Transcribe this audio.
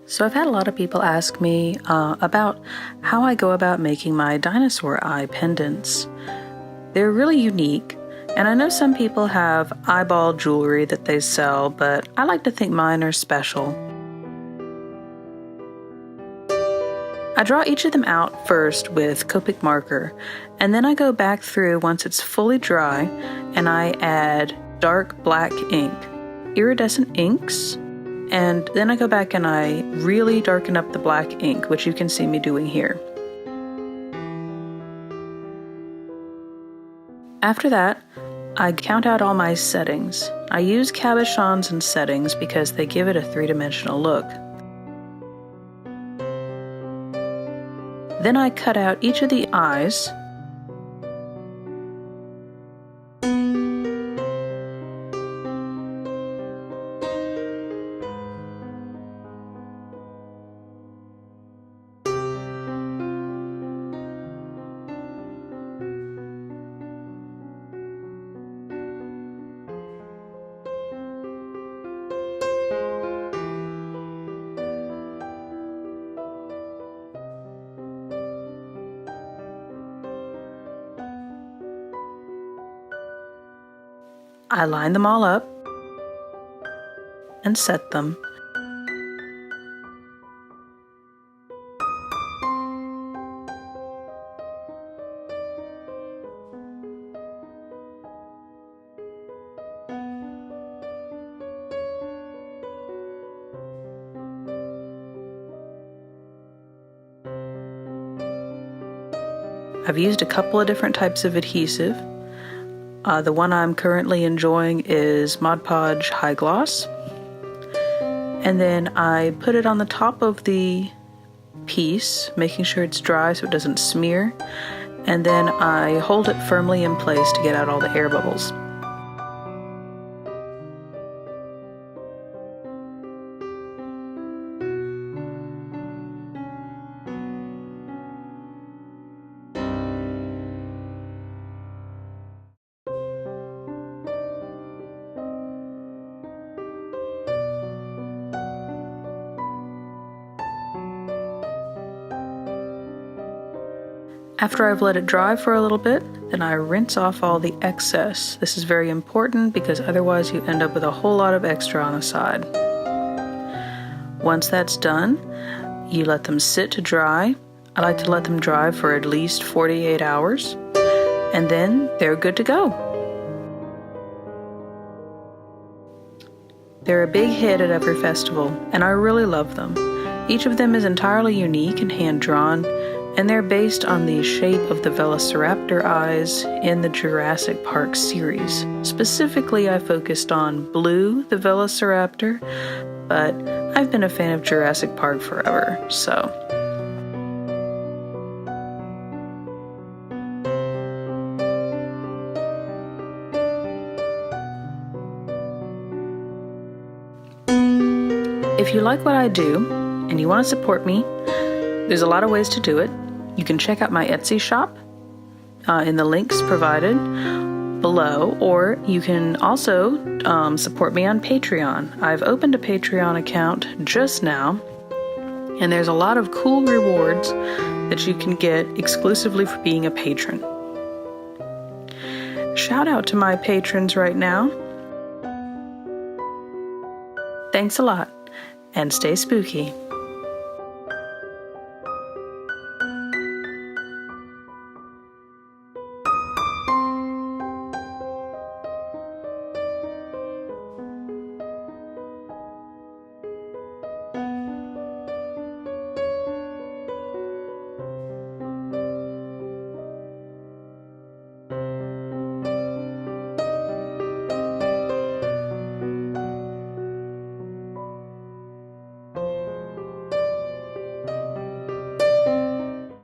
So I've had a lot of people ask me about how I go about making my dinosaur eye pendants. They're really unique, and I know some people have eyeball jewelry that they sell, but I like to think mine are special. I draw each of them out first with Copic marker, and then I go back through once it's fully dry, and I add dark black ink, iridescent inks, and then I go back and I really darken up the black ink, which you can see me doing here. After that, I count out all my settings. I use cabochons and settings because they give it a three-dimensional look. Then I cut out each of the eyes. I line them all up and set them. I've used a couple of different types of adhesive. The one I'm currently enjoying is Mod Podge High Gloss. And then I put it on the top of the piece, making sure it's dry so it doesn't smear. And then I hold it firmly in place to get out all the air bubbles. After I've let it dry for a little bit, then I rinse off all the excess. This is very important because otherwise you end up with a whole lot of extra on the side. Once that's done, you let them sit to dry. I like to let them dry for at least 48 hours, and then they're good to go. They're a big hit at every festival, and I really love them. Each of them is entirely unique and hand-drawn, and they're based on the shape of the Velociraptor eyes in the Jurassic Park series. Specifically, I focused on Blue, the Velociraptor, but I've been a fan of Jurassic Park forever, so. If you like what I do, and you want to support me, there's a lot of ways to do it. You can check out my Etsy shop in the links provided below, or you can also support me on Patreon. I've opened a Patreon account just now, and there's a lot of cool rewards that you can get exclusively for being a patron. Shout out to my patrons right now. Thanks a lot, and stay spooky.